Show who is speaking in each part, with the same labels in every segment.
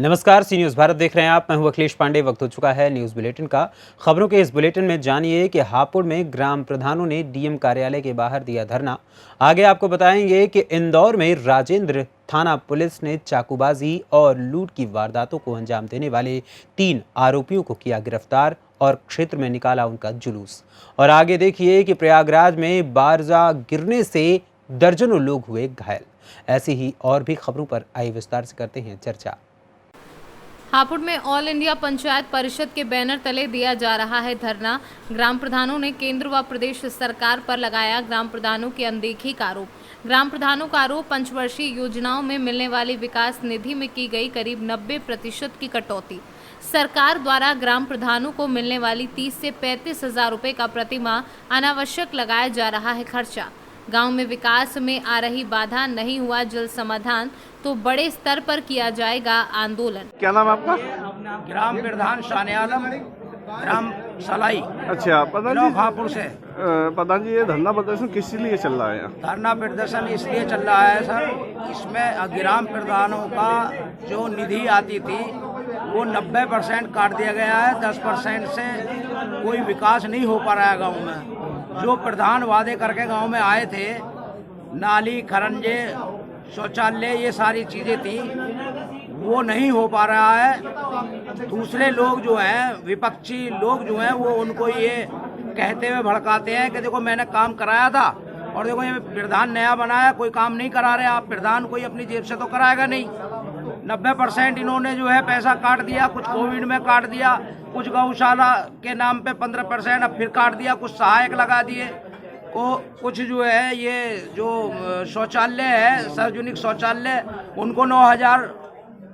Speaker 1: नमस्कार, सी न्यूज़ भारत देख रहे हैं आप। मैं हूं अखिलेश पांडे। वक्त हो चुका है न्यूज़ बुलेटिन का। खबरों के इस बुलेटिन में जानिए कि हापुड़ में ग्राम प्रधानों ने डीएम कार्यालय के बाहर दिया धरना। आगे आपको बताएंगे कि इंदौर में राजेंद्र थाना पुलिस ने चाकूबाजी और लूट की वारदातों को अंजाम देने वाले 3 आरोपियों को किया गिरफ्तार और क्षेत्र में निकाला उनका जुलूस। और आगे देखिए कि प्रयागराज में बारजा गिरने से दर्जनों लोग हुए घायल। ऐसी ही और भी खबरों पर आइए विस्तार से करते हैं चर्चा।
Speaker 2: हापुड़ में ऑल इंडिया पंचायत परिषद के बैनर तले दिया जा रहा है धरना। ग्राम प्रधानों ने केंद्र व प्रदेश सरकार पर लगाया ग्राम प्रधानों की अनदेखी का आरोप। ग्राम प्रधानों का आरोप पंचवर्षीय योजनाओं में मिलने वाली विकास निधि में की गई करीब 90% की कटौती, सरकार द्वारा ग्राम प्रधानों को मिलने वाली 30 से 35 हजार रुपये का प्रतिमाह अनावश्यक लगाया जा रहा है खर्चा, गांव में विकास में आ रही बाधा, नहीं हुआ जल समाधान तो बड़े स्तर पर किया जाएगा आंदोलन।
Speaker 3: क्या नाम है आपका?
Speaker 4: ग्राम प्रधान शाने आलम, ग्राम सलाई।
Speaker 3: अच्छा,
Speaker 4: हापुड़ से।
Speaker 3: प्रधान जी, ये धरना प्रदर्शन किस लिए चल रहा है?
Speaker 4: धरना प्रदर्शन इसलिए चल रहा है सर, इसमें ग्राम प्रधानों का जो निधि आती थी वो 90% काट दिया गया है। 10% से कोई विकास नहीं हो पा रहा है गाँव में। जो प्रधान वादे करके गांव में आए थे, नाली, खरंजे, शौचालय, ये सारी चीज़ें थी, वो नहीं हो पा रहा है। दूसरे लोग जो हैं, विपक्षी लोग जो हैं, वो उनको ये कहते हुए भड़काते हैं कि देखो मैंने काम कराया था और देखो ये प्रधान नया बनाया, कोई काम नहीं करा रहे आप। प्रधान कोई अपनी जेब से तो कराएगा नहीं। 90% इन्होंने जो है पैसा काट दिया, कुछ कोविड में काट दिया, कुछ गौशाला के नाम पे 15% अब फिर काट दिया, कुछ सहायक लगा दिए, कुछ जो है ये जो शौचालय है, सार्वजनिक शौचालय, उनको 9,000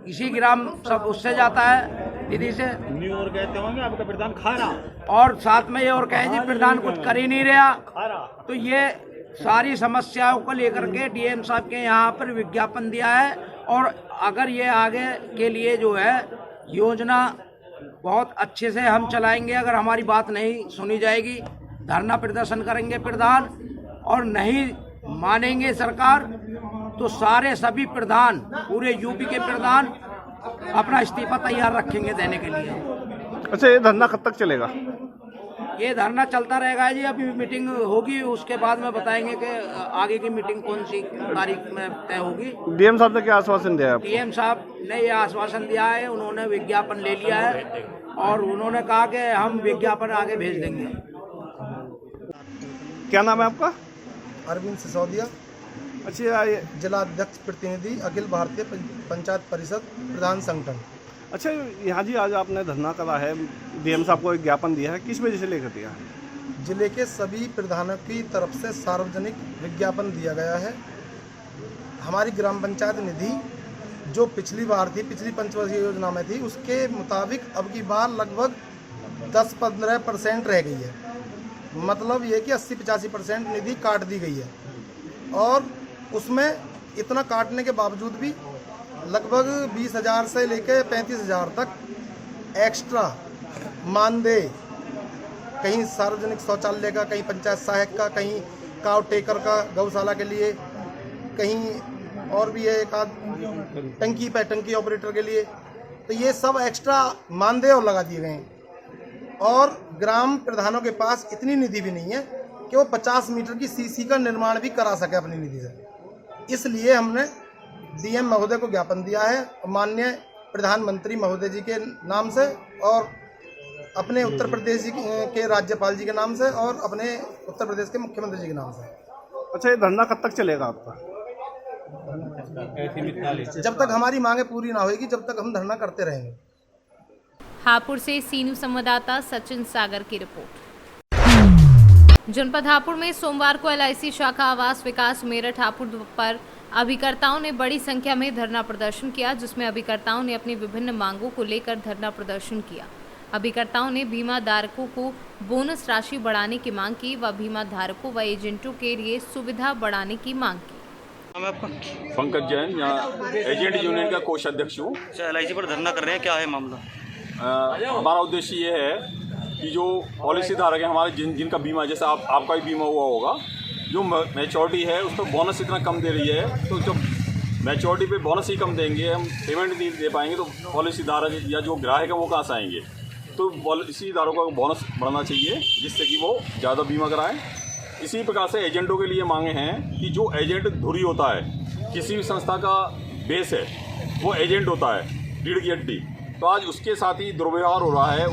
Speaker 4: इसी ग्राम सब उससे जाता है निधि से।
Speaker 5: और कहते होंगे आपका प्रधान खा रहा,
Speaker 4: और साथ में ये और कहे जी प्रधान कुछ कर ही नहीं रहा। तो ये सारी समस्याओं को लेकर के डीएम साहब के यहाँ पर विज्ञापन दिया है। और अगर ये आगे के लिए जो है योजना बहुत अच्छे से हम चलाएंगे, अगर हमारी बात नहीं सुनी जाएगी, धरना प्रदर्शन करेंगे प्रधान, और नहीं मानेंगे सरकार तो सारे सभी प्रधान, पूरे यूपी के प्रधान अपना इस्तीफा तैयार रखेंगे देने के लिए।
Speaker 3: अच्छा, ये धरना कब तक चलेगा?
Speaker 4: ये धरना चलता रहेगा जी। अभी मीटिंग होगी, उसके बाद में बताएंगे कि आगे की मीटिंग कौन सी तारीख में तय होगी।
Speaker 3: डीएम साहब ने क्या आश्वासन दिया है?
Speaker 4: डीएम साहब ने ये आश्वासन दिया है, उन्होंने विज्ञापन ले लिया है और उन्होंने कहा कि हम विज्ञापन आगे भेज देंगे।
Speaker 3: क्या नाम है आपका?
Speaker 6: अरविंद सिसोदिया।
Speaker 3: अच्छा, ये
Speaker 6: जिला अध्यक्ष प्रतिनिधि, अखिल भारतीय पंचायत परिषद प्रधान संगठन।
Speaker 3: अच्छा, यहाँ जी आज आपने धरना करा है, डीएम साहब को एक ज्ञापन दिया है, किस वजह से लेकर दिया है?
Speaker 6: जिले के सभी प्रधानों की तरफ से सार्वजनिक विज्ञापन दिया गया है। हमारी ग्राम पंचायत निधि जो पिछली बार थी, पिछली पंचवर्षीय योजना में थी, उसके मुताबिक अब की बार लगभग 10-15% रह गई है। मतलब ये कि 80-85% निधि काट दी गई है। और उसमें इतना काटने के बावजूद भी लगभग 20,000 से लेकर 35,000 तक एक्स्ट्रा मानदेय, कहीं सार्वजनिक शौचालय का, कहीं पंचायत सहायक का, कहीं काव टेकर का गौशाला के लिए, कहीं और भी है एक आध टंकी ऑपरेटर के लिए। तो ये सब एक्स्ट्रा मानदेय और लगा दिए गए हैं। और ग्राम प्रधानों के पास इतनी निधि भी नहीं है कि वो 50 मीटर की सीसी का निर्माण भी करा सके अपनी निधि से। इसलिए हमने डीएम महोदय को ज्ञापन दिया है, माननीय प्रधानमंत्री महोदय जी के नाम से और अपने उत्तर प्रदेश जी के राज्यपाल जी के नाम से और अपने उत्तर प्रदेश के मुख्यमंत्री जी के नाम से।
Speaker 3: अच्छा, ये धरना कब तक चलेगा आपका?
Speaker 6: जब तक हमारी मांगे पूरी ना होगी, जब तक हम धरना करते रहेंगे।
Speaker 2: हापुड़ से सी न्यूज़ संवाददाता सचिन सागर की रिपोर्ट। जनपद हापुड़ में सोमवार को LIC शाखा आवास विकास मेरठ हापुड़ पर अभिकर्ताओं ने बड़ी संख्या में धरना प्रदर्शन किया, जिसमें अभिकर्ताओं ने अपनी विभिन्न मांगों को लेकर धरना प्रदर्शन किया। अभिकर्ताओं ने बीमा धारकों को बोनस राशि बढ़ाने की मांग की व बीमा धारकों व एजेंटों के लिए सुविधा बढ़ाने की मांग की।
Speaker 5: पंकज जैन, यहाँ एजेंट यूनियन का कोषाध्यक्ष हूँ।
Speaker 7: LIC पर धरना कर रहे हैं, क्या है मामला?
Speaker 5: हमारा उद्देश्य ये है कि जो पॉलिसी धारक है हमारे, जिनका बीमा, जैसे आपका भी बीमा हुआ होगा, जो मैच्योरिटी है उस पर बोनस इतना कम दे रही है, तो जब मैच्योरिटी पे बोनस ही कम देंगे, हम पेमेंट नहीं दे पाएंगे तो पॉलिसी धारक या जो ग्राहक है वो कहाँ से आएंगे। तो पॉलिसी धारकों का बोनस बढ़ना चाहिए जिससे कि वो ज़्यादा बीमा कराएं। इसी प्रकार से एजेंटों के लिए मांगे हैं कि जो एजेंट धुरी होता है, किसी भी संस्था का बेस है वो एजेंट होता है, रीढ़ की हड्डी, तो आज उसके साथ ही दुर्व्यवहार हो रहा है,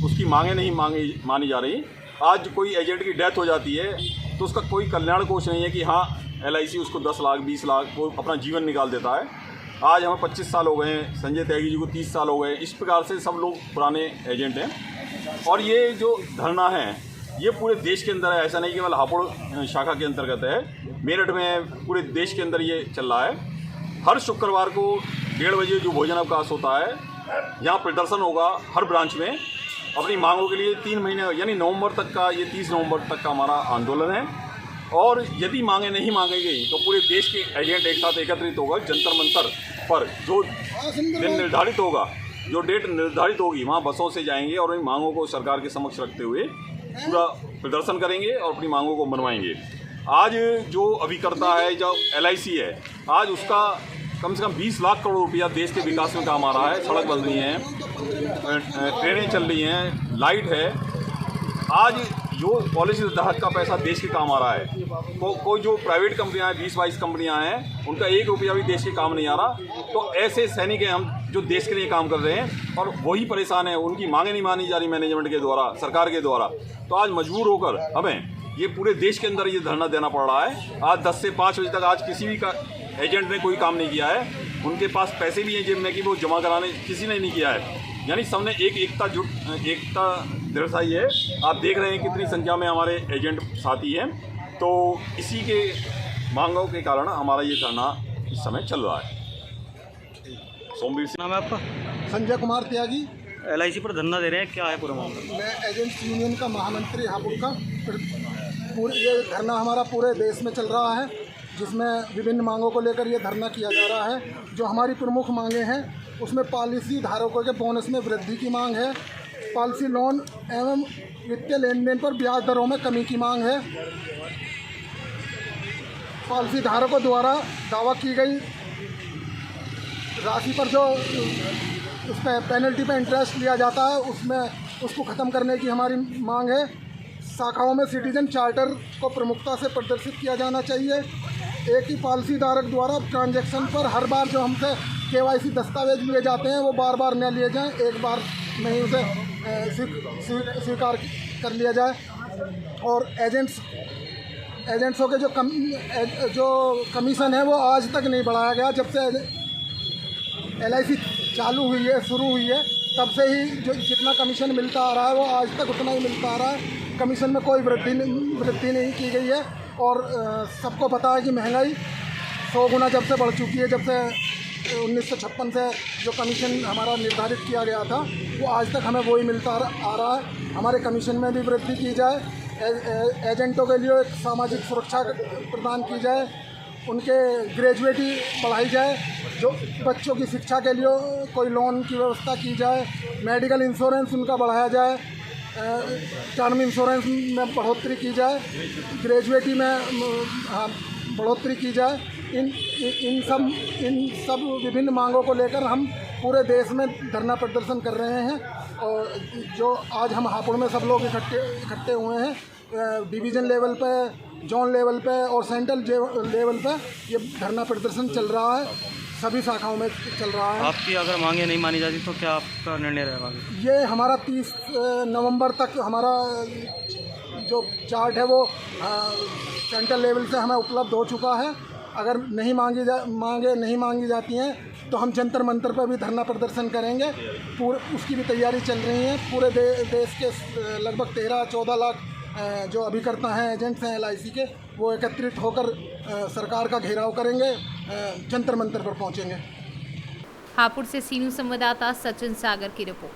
Speaker 5: उसकी मांगे नहीं मानी जा रही। आज कोई एजेंट की डेथ हो जाती है तो उसका कोई कल्याण कोष नहीं है कि हाँ LIC उसको 10 लाख 20 लाख वो अपना जीवन निकाल देता है। आज हमें 25 साल हो गए हैं, संजय त्यागी जी को 30 साल हो गए। इस प्रकार से सब लोग पुराने एजेंट हैं। और ये जो धरना है ये पूरे देश के अंदर है, ऐसा नहीं केवल हापुड़ शाखा के अंतर्गत है, मेरठ में पूरे देश के अंदर ये चल रहा है। हर शुक्रवार को 1:30 बजे जो भोजन अवकाश होता है यहाँ प्रदर्शन होगा हर ब्रांच में अपनी मांगों के लिए। 3 महीने यानी नवंबर तक का, ये 30 नवंबर तक का हमारा आंदोलन है। और यदि मांगे नहीं मांगी गई तो पूरे देश के एजेंट एक साथ एकत्रित होगा जंतर मंतर पर। जो दिन निर्धारित होगा, जो डेट निर्धारित होगी, वहाँ बसों से जाएंगे और इन मांगों को सरकार के समक्ष रखते हुए पूरा प्रदर्शन करेंगे और अपनी मांगों को मनवाएंगे। आज जो अभिकर्ता है, जो LIC है, आज उसका कम से कम 20 लाख करोड़ रुपया देश के विकास में काम आ रहा है। सड़क बन रही हैं, ट्रेनें चल रही हैं, लाइट है। आज जो पॉलिसी धारक का पैसा देश के काम आ रहा है। कोई जो प्राइवेट कंपनियां हैं, 20-22 कंपनियां हैं, उनका 1 रुपया भी देश के काम नहीं आ रहा। तो ऐसे सैनिक हैं हम जो देश के लिए काम कर रहे हैं और वही परेशान है, उनकी मांगें नहीं मानी जा रही मैनेजमेंट के द्वारा, सरकार के द्वारा। तो आज मजबूर होकर हमें ये पूरे देश के अंदर ये धरना देना पड़ रहा है। आज 10 से 5 बजे तक आज किसी भी एजेंट ने कोई काम नहीं किया है। उनके पास पैसे भी हैं जेब में कि वो जमा कराने, किसी ने नहीं किया है। यानी सबने एकता दर्शाई है। आप देख रहे हैं कितनी संख्या में हमारे एजेंट साथी हैं। तो इसी के मांगों के कारण हमारा ये धरना इस समय चल रहा है। सोमवीर सिंह
Speaker 7: नाम है आपका?
Speaker 6: संजय कुमार त्यागी।
Speaker 7: LIC पर धरना दे रहे हैं, क्या है पूरा मामला?
Speaker 6: मैं एजेंट्स यूनियन का महामंत्री हापुड़ का। ये धरना हमारा पूरे देश में चल रहा है, जिसमें विभिन्न मांगों को लेकर ये धरना किया जा रहा है। जो हमारी प्रमुख मांगे हैं उसमें पॉलिसी धारकों के बोनस में वृद्धि की मांग है, पॉलिसी लोन एवं वित्तीय लेन देन पर ब्याज दरों में कमी की मांग है, पॉलिसी धारकों द्वारा दावा की गई राशि पर जो उस पर पेनल्टी पे इंटरेस्ट लिया जाता है उसको ख़त्म करने की हमारी मांग है। शाखाओं में सिटीजन चार्टर को प्रमुखता से प्रदर्शित किया जाना चाहिए। एक ही पॉलिसी धारक द्वारा ट्रांजैक्शन पर हर बार जो हमसे KYC दस्तावेज लिए जाते हैं वो बार बार न लिए जाएं, एक बार में ही उसे स्वीकार कर लिया जाए। और एजेंट्सों के जो कमीशन है वो आज तक नहीं बढ़ाया गया। जब से LIC चालू हुई है, शुरू हुई है, तब से ही जो जितना कमीशन मिलता आ रहा है वो आज तक उतना ही मिलता आ रहा है। कमीशन में कोई वृद्धि नहीं की गई है। और सबको पता है कि महंगाई 100 गुना जब से बढ़ चुकी है। जब से 1956 से जो कमीशन हमारा निर्धारित किया गया था वो आज तक हमें वही मिलता आ रहा है। हमारे कमीशन में भी वृद्धि की जाए, एजेंटों के लिए एक सामाजिक सुरक्षा प्रदान की जाए, उनके ग्रेजुएटी बढ़ाई जाए, जो बच्चों की शिक्षा के लिए कोई लोन की व्यवस्था की जाए, मेडिकल इंश्योरेंस उनका बढ़ाया जाए, टर्म इंश्योरेंस में बढ़ोतरी की जाए, ग्रेजुएटी में बढ़ोतरी की जाए। इन सब विभिन्न मांगों को लेकर हम पूरे देश में धरना प्रदर्शन कर रहे हैं। और जो आज हम हापुड़ में सब लोग इकट्ठे हुए हैं, डिवीज़न लेवल पे, जोन लेवल पे और सेंट्रल लेवल पे ये धरना प्रदर्शन चल रहा है, सभी शाखाओं में चल रहा है।
Speaker 7: आपकी अगर मांगे नहीं मानी जाती तो क्या आपका निर्णय रहेगा?
Speaker 6: ये हमारा 30 नवंबर तक हमारा जो चार्ट है वो सेंट्रल लेवल से हमें उपलब्ध हो चुका है। अगर मांगे नहीं मांगी जाती हैं तो हम जंतर मंतर पर भी धरना प्रदर्शन करेंगे। उसकी भी तैयारी चल रही है। पूरे देश के लगभग 13-14 लाख जो अभिकर्ता हैं, एजेंट्स हैं LIC के, वो एकत्रित होकर सरकार का घेराव करेंगे, जंतर मंतर पर पहुंचेंगे।
Speaker 2: हापुड़ से सीनू संवाददाता सचिन सागर की रिपोर्ट।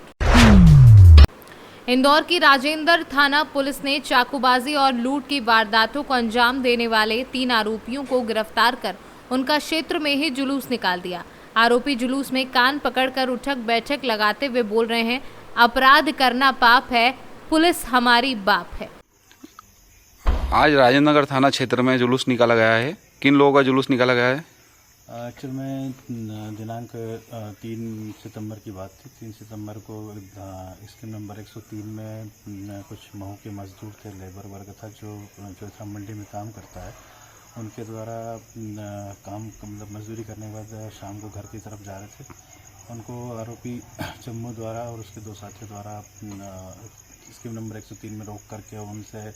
Speaker 2: इंदौर की राजेंद्र थाना पुलिस ने चाकूबाजी और लूट की वारदातों को अंजाम देने वाले 3 आरोपियों को गिरफ्तार कर उनका क्षेत्र में ही जुलूस निकाल दिया। आरोपी जुलूस में कान पकड़कर उठक बैठक लगाते हुए बोल रहे हैं, अपराध करना पाप है, पुलिस हमारी बाप है।
Speaker 8: आज राजेंद्र नगर थाना क्षेत्र में जुलूस निकाला गया है। किन लोगों का जुलूस निकाला गया है? एक्चुअल में दिनांक 3 सितंबर की बात थी। 3 सितंबर को स्कीम नंबर 103 में कुछ महू के मजदूर थे, लेबर वर्ग था जो चौथरा मंडी में काम करता है। उनके द्वारा काम मतलब मजदूरी करने के बाद शाम को घर की तरफ जा रहे थे। उनको आरोपी चम्मू द्वारा और उसके 2 साथियों द्वारा स्कीम नंबर 103 में रोक करके उनसे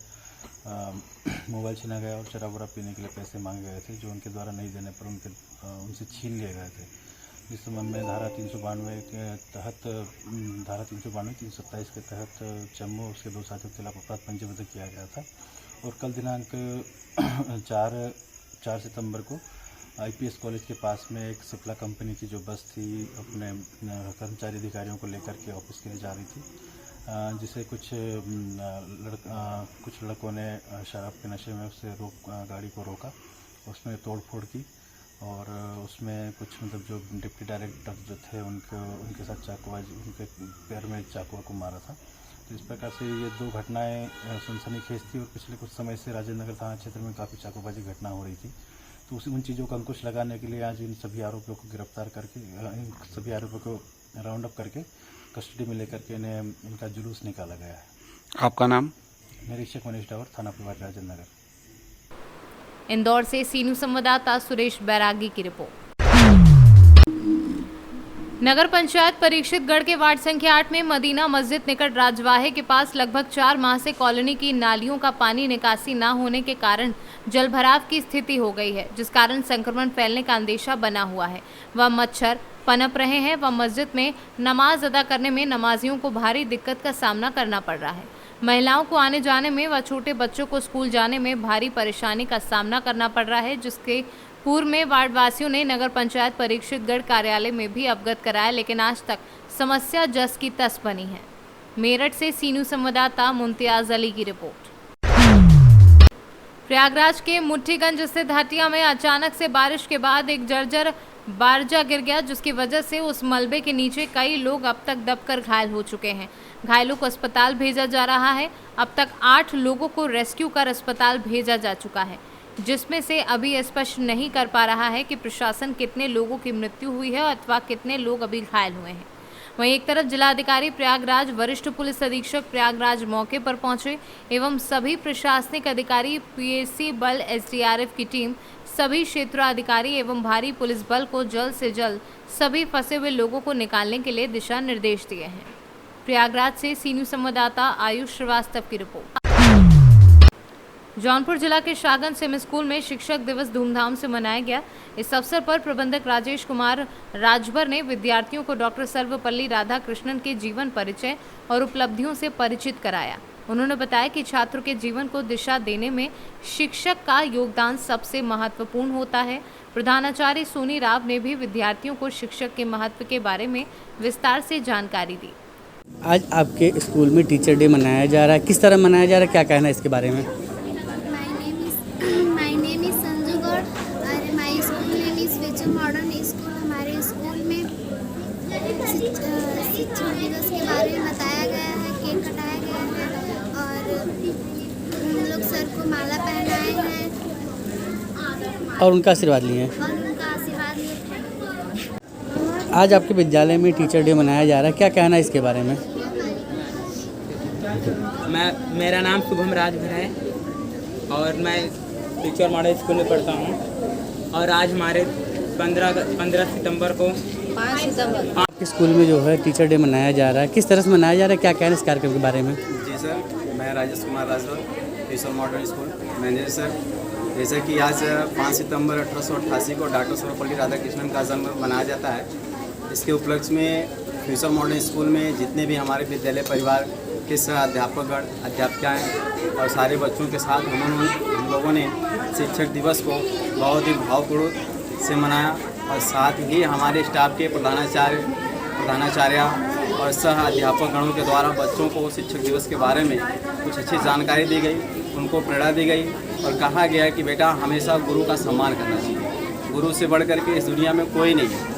Speaker 8: मोबाइल छीना गया और शराब वराब पीने के लिए पैसे मांगे गए थे, जो उनके द्वारा नहीं देने पर उनसे छीन लिए गए थे। इस संबंध में धारा 392 के तहत धारा 392 327 के तहत चम्मू उसके 2 साथियों के खिलाफ अपराध पंजीबद्ध किया गया था। और कल दिनांक 4 सितंबर को IPS कॉलेज के पास में एक सिप्ला कंपनी की जो बस थी अपने कर्मचारी अधिकारियों को लेकर के ऑफिस के लिए जा रही थी, जिसे कुछ लड़कों ने शराब के नशे में उससे गाड़ी को रोका, उसमें तोड़फोड़ की और उसमें कुछ मतलब जो डिप्टी डायरेक्टर जो थे उनके साथ चाकूबाजी, उनके पैर में चाकू को मारा था। तो इस प्रकार से ये 2 घटनाएं सनसनीखेज थी और पिछले कुछ समय से राजेंद्र नगर थाना क्षेत्र में काफ़ी चाकूबाजी घटना हो रही थी। तो उन चीज़ों का अंकुश लगाने के लिए आज इन सभी आरोपियों को गिरफ्तार करके इन सभी आरोपियों को राउंड अप करके कस्टडी में लेकर के इन्हें इनका जुलूस निकाला गया है।
Speaker 9: आपका नाम?
Speaker 8: निरीक्षक मनीष डावर, थाना प्रभारी राजेंद्र नगर।
Speaker 2: इंदौर से सीनू संवाददाता सुरेश बैरागी की रिपोर्ट। नगर पंचायत परीक्षित गढ़ के वार्ड संख्या 8 में मदीना मस्जिद निकट राजवाहे के पास लगभग 4 माह से कॉलोनी की नालियों का पानी निकासी न होने के कारण जलभराव की स्थिति हो गई है, जिस कारण संक्रमण फैलने का अंदेशा बना हुआ है। वह मच्छर पनप रहे हैं व मस्जिद में नमाज अदा करने में नमाजियों को भारी दिक्कत का सामना करना पड़ रहा है। महिलाओं को आने जाने में व छोटे बच्चों को स्कूल जाने में भारी परेशानी का सामना करना पड़ रहा है, जिसके पूर्व में वार्डवासियों ने नगर पंचायत परीक्षित गढ़ कार्यालय में भी अवगत कराया, लेकिन आज तक समस्या जस की तस बनी है। मेरठ से सीनू संवाददाता मुमताज अली की रिपोर्ट। प्रयागराज के मुट्ठीगंज स्थित हटिया में अचानक से बारिश के बाद एक जर्जर बारजा गिर गया, जिसकी वजह से उस मलबे के नीचे कई लोग अब तक दबकर घायल हो चुके हैं। घायलों को अस्पताल भेजा जा रहा है। अब तक 8 लोगों को रेस्क्यू कर अस्पताल भेजा जा चुका है, जिसमें से अभी स्पष्ट नहीं कर पा रहा है कि प्रशासन कितने लोगों की मृत्यु हुई है अथवा कितने लोग अभी घायल हुए हैं। वहीं एक तरफ जिलाधिकारी प्रयागराज, वरिष्ठ पुलिस अधीक्षक प्रयागराज मौके पर पहुंचे एवं सभी प्रशासनिक अधिकारी, PSC बल, SDRF की टीम, सभी क्षेत्राधिकारी एवं भारी पुलिस बल को जल्द से जल्द सभी फंसे हुए लोगों को निकालने के लिए दिशा निर्देश दिए हैं। प्रयागराज से सीनू संवाददाता आयुष श्रीवास्तव की रिपोर्ट। जौनपुर जिला के शाहगंज सिम स्कूल में शिक्षक दिवस धूमधाम से मनाया गया। इस अवसर पर प्रबंधक राजेश कुमार राजभर ने विद्यार्थियों को डॉक्टर सर्वपल्ली राधाकृष्णन के जीवन परिचय और उपलब्धियों से परिचित कराया। उन्होंने बताया कि छात्रों के जीवन को दिशा देने में शिक्षक का योगदान सबसे महत्वपूर्ण होता है। प्रधानाचार्य सोनी राव ने भी विद्यार्थियों को शिक्षक के महत्व के बारे में विस्तार से जानकारी दी।
Speaker 10: आज आपके स्कूल में टीचर डे मनाया जा रहा है, किस तरह मनाया जा रहा है, क्या कहना है इसके बारे में?
Speaker 11: My name is Sanju Gaur और my school name is Vijay modern school. हमारे स्कूल में शिक्षक दिवस के बारे में बताया गया है, केक कटाया गया है और हम लोग सर को माला पहनाए हैं
Speaker 10: और उनका आशीर्वाद लिए हैं। आज आपके विद्यालय में टीचर डे मनाया जा रहा है, क्या कहना है इसके बारे में?
Speaker 12: मेरा नाम शुभम राजभर है और मैं टीचर मॉडल स्कूल में पढ़ता हूँ और आज हमारे 15 सितंबर को 5 सितंबर
Speaker 10: आपके स्कूल में जो है टीचर डे मनाया जा रहा है, किस तरह से मनाया जा रहा है, क्या कहना है इस कार्यक्रम के बारे में?
Speaker 13: जी सर, मैं Rajesh Kumar Rajbhar, teacher model school manager. Sir, जैसा कि आज 5 सितंबर 1888 को डॉक्टर सर्वपल्ली राधाकृष्णन का जन्म मनाया जाता है, इसके उपलक्ष्य में फ्यूचर मॉडर्न स्कूल में जितने भी हमारे विद्यालय परिवार के अध्यापकगण, अध्यापिकाएँ और सारे बच्चों के साथ हम लोगों ने शिक्षक दिवस को बहुत ही भावपूर्ण से मनाया और साथ ही हमारे स्टाफ के प्रधानाचार्य और सह अध्यापकगणों के द्वारा बच्चों को शिक्षक दिवस के बारे में कुछ अच्छी जानकारी दी गई, उनको प्रेरणा दी गई और कहा गया कि बेटा हमेशा गुरु का सम्मान करना चाहिए, गुरु से बढ़ करके इस दुनिया में कोई नहीं है।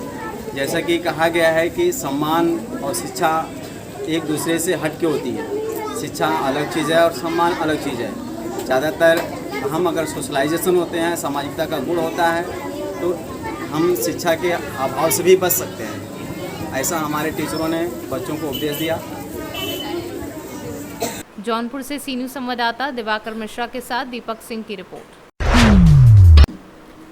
Speaker 13: जैसा कि कहा गया है कि सम्मान और शिक्षा एक दूसरे से हट के होती है, शिक्षा अलग चीज़ है और सम्मान अलग चीज़ है। ज़्यादातर हम अगर सोशलाइजेशन होते हैं, सामाजिकता का गुण होता है, तो हम शिक्षा के अभाव से भी बच सकते हैं। ऐसा हमारे टीचरों ने बच्चों को उपदेश दिया।
Speaker 2: जौनपुर से सी न्यूज़ संवाददाता दिवाकर मिश्रा के साथ दीपक सिंह की रिपोर्ट।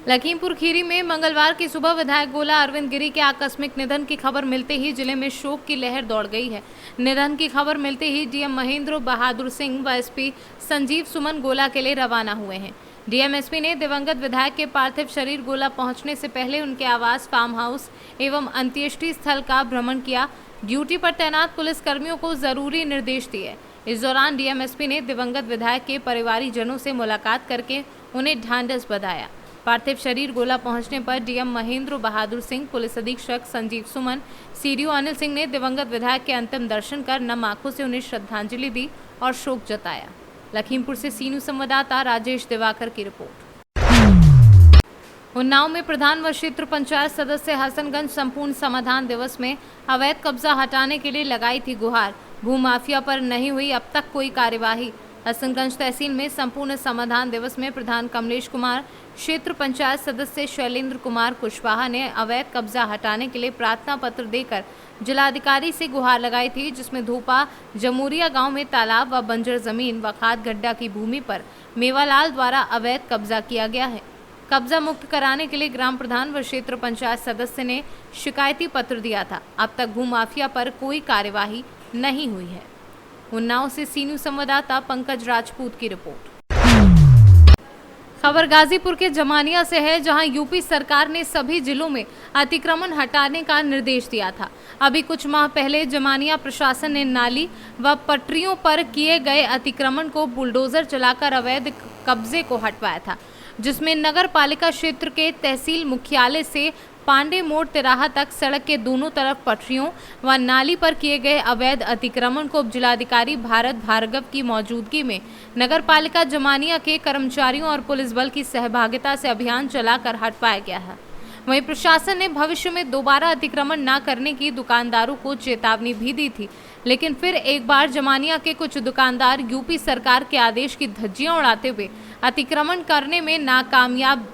Speaker 2: लखीमपुर खीरी में मंगलवार की सुबह विधायक गोला अरविंद गिरी के आकस्मिक निधन की खबर मिलते ही जिले में शोक की लहर दौड़ गई है। निधन की खबर मिलते ही डीएम महेंद्र बहादुर सिंह व एसपी संजीव सुमन गोला के लिए रवाना हुए हैं। डीएम एसपी ने दिवंगत विधायक के पार्थिव शरीर गोला पहुंचने से पहले उनके आवास, फार्म हाउस एवं अंत्येष्टि स्थल का भ्रमण किया। ड्यूटी पर तैनात पुलिस कर्मियों को जरूरी निर्देश दिए। इस दौरान डीएम एसपी ने दिवंगत विधायक के परिवारीजनों से मुलाकात करके उन्हें ढांढस बंधाया। पार्थिव शरीर गोला पहुंचने पर डीएम महेंद्र बहादुर सिंह, पुलिस अधीक्षक संजीव सुमन, सीडीओ अनिल सिंह ने दिवंगत विधायक के अंतिम दर्शन कर नम आंखों से उन्हें श्रद्धांजलि दी और शोक जताया। लखीमपुर से सी न्यूज़ संवाददाता राजेश दिवाकर की रिपोर्ट। उन्नाव में प्रधान व क्षेत्र पंचायत सदस्य हसनगंज संपूर्ण समाधान दिवस में अवैध कब्जा हटाने के लिए लगाई थी गुहार। भूमाफिया पर नहीं हुई अब तक कोई कार्यवाही। हसनगंज तहसील में संपूर्ण समाधान दिवस में प्रधान कमलेश कुमार, क्षेत्र पंचायत सदस्य शैलेंद्र कुमार कुशवाहा ने अवैध कब्जा हटाने के लिए प्रार्थना पत्र देकर जिलाधिकारी से गुहार लगाई थी, जिसमें धूपा जमूरिया गांव में तालाब व बंजर जमीन व खाद गड्ढा की भूमि पर मेवालाल द्वारा अवैध कब्जा किया गया है। कब्जा मुक्त कराने के लिए ग्राम प्रधान व क्षेत्र पंचायत सदस्य ने शिकायती पत्र दिया था। अब तक भूमाफिया पर कोई कार्यवाही नहीं हुई है। उन्नाव से सी न्यूज़ संवाददाता पंकज राजपूत की रिपोर्ट। खबर गाजीपुर के जमानिया से है, जहां यूपी सरकार ने सभी जिलों में अतिक्रमण हटाने का निर्देश दिया था। अभी कुछ माह पहले जमानिया प्रशासन ने नाली व पटरियों पर किए गए अतिक्रमण को बुलडोजर चलाकर अवैध कब्जे को हटवाया था, जिसमें नगर पालिका क्षेत्र के तहसील मुख्यालय से पांडे मोड़ तिराहा तक सड़क के दोनों तरफ पटरियों व नाली पर किए गए अवैध अतिक्रमण को जिलाधिकारी भारत भार्गव की मौजूदगी में नगर पालिका जमानिया के कर्मचारियों और पुलिस बल की सहभागिता से अभियान चलाकर हटवाया गया है। वहीं प्रशासन ने भविष्य में दोबारा अतिक्रमण न करने की दुकानदारों को चेतावनी भी दी थी, लेकिन फिर एक बार जमानिया के कुछ दुकानदार यूपी सरकार के आदेश की धज्जियां उड़ाते हुए अतिक्रमण करने में नाकामयाब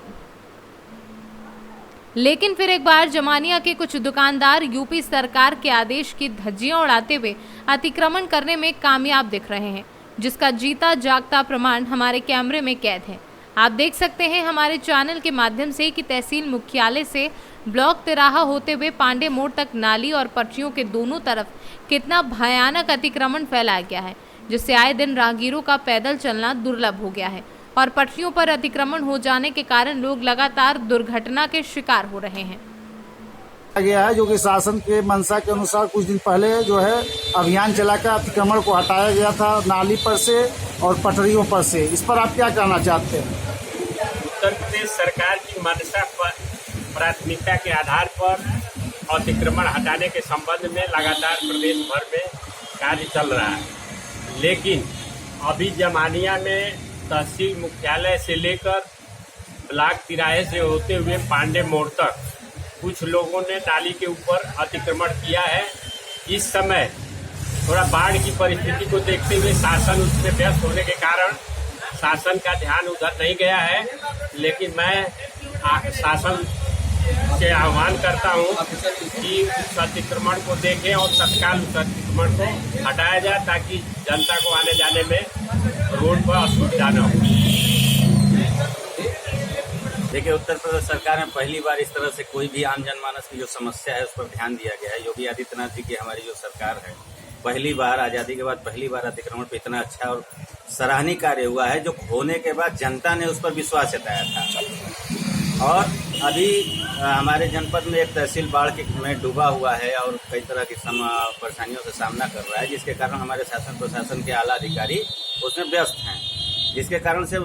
Speaker 2: जमानिया के कुछ दुकानदार यूपी सरकार के आदेश की धज्जियां उड़ाते हुए अतिक्रमण करने में कामयाब दिख रहे हैं, जिसका जीता जागता प्रमाण हमारे कैमरे में कैद है। आप देख सकते हैं हमारे चैनल के माध्यम से कि तहसील मुख्यालय से ब्लॉक तिराहा होते हुए पांडे मोड़ तक नाली और पटरियों के दोनों तरफ कितना भयानक अतिक्रमण फैलाया गया है, जिससे आए दिन राहगीरों का पैदल चलना दुर्लभ हो गया है और पटरियों पर अतिक्रमण हो जाने के कारण लोग लगातार दुर्घटना के शिकार हो रहे हैं।
Speaker 9: गया है जो कि शासन के मंशा के अनुसार कुछ दिन पहले जो है अभियान चलाकर अतिक्रमण को हटाया गया था नाली पर से और पटरियों पर से। इस पर आप क्या कहना चाहते हैं?
Speaker 14: उत्तर प्रदेश सरकार की मंशा पर प्राथमिकता के आधार पर अतिक्रमण हटाने के संबंध में लगातार प्रदेश भर में कार्य चल रहा है, लेकिन अभी जमानिया में तहसील मुख्यालय से लेकर ब्लॉक तिराहे से होते हुए पांडे मोड़ तक कुछ लोगों ने नाली के ऊपर अतिक्रमण किया है। इस समय थोड़ा बाढ़ की परिस्थिति को देखते हुए शासन उसमें व्यस्त होने के कारण शासन का ध्यान उधर नहीं गया है, लेकिन मैं शासन से आह्वान करता हूं कि उस अतिक्रमण को देखें और तत्काल उस अतिक्रमण को हटाया जाए ताकि जनता को आने जाने में रोड पर असुविधा न हो।
Speaker 15: देखिए, उत्तर प्रदेश सरकार में पहली बार इस तरह से कोई भी आम जनमानस की जो समस्या है उस पर ध्यान दिया गया है। योगी आदित्यनाथ जी की हमारी जो सरकार है, पहली बार आज़ादी के बाद पहली बार अतिक्रमण पे इतना अच्छा और सराहनीय कार्य हुआ है, जो होने के बाद जनता ने उस पर विश्वास जताया था। और अभी हमारे जनपद में एक तहसील बाढ़ के में डूबा हुआ है और कई तरह की परेशानियों से सामना कर रहा है, जिसके कारण हमारे शासन प्रशासन के आला अधिकारी उसमें व्यस्त हैं, जिसके कारण से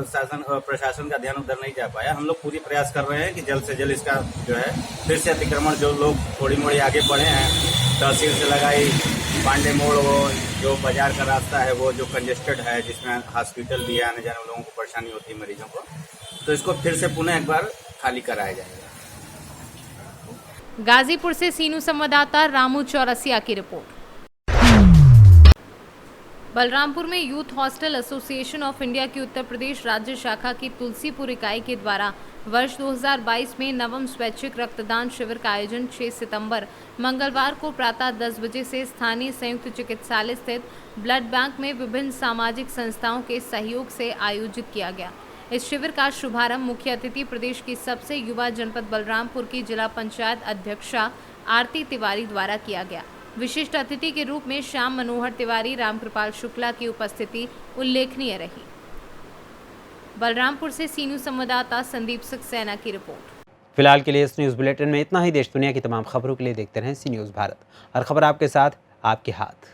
Speaker 15: शासन और प्रशासन का ध्यान उधर नहीं जा पाया। हम लोग पूरी प्रयास कर रहे हैं कि जल्द से जल्द इसका जो है फिर से अतिक्रमण, जो लोग थोड़ी मोड़ी आगे बढ़े हैं, तहसील से लगाई पांडे मोड़, वो जो बाजार का रास्ता है वो जो कंजेस्टेड है, जिसमें हॉस्पिटल भी है, आने जाने लोगों को परेशानी होती है मरीजों को, तो इसको फिर से पुनः एक बार खाली कराया जाएगा।
Speaker 2: गाजीपुर से सीनू संवाददाता रामू चौरसिया की रिपोर्ट। बलरामपुर में youth hostel association of India की उत्तर प्रदेश राज्य शाखा की तुलसीपुर इकाई के द्वारा वर्ष 2022 में नवम स्वैच्छिक रक्तदान शिविर का आयोजन 6 सितंबर मंगलवार को प्रातः 10 बजे से स्थानीय संयुक्त चिकित्सालय स्थित ब्लड बैंक में विभिन्न सामाजिक संस्थाओं के सहयोग से आयोजित किया गया। इस शिविर का शुभारंभ मुख्य अतिथि प्रदेश की सबसे युवा जनपद बलरामपुर की जिला पंचायत अध्यक्षा आरती तिवारी द्वारा किया गया। विशिष्ट अतिथि के रूप में श्याम मनोहर तिवारी, रामकृपाल शुक्ला की उपस्थिति उल्लेखनीय रही। बलरामपुर से सी न्यूज़ संवाददाता संदीप सक्सेना की रिपोर्ट।
Speaker 1: फिलहाल के लिए इस न्यूज़ बुलेटिन में इतना ही। देश दुनिया की तमाम खबरों के लिए देखते रहें सी न्यूज़ भारत। हर खबर आपके साथ, आपके हाथ।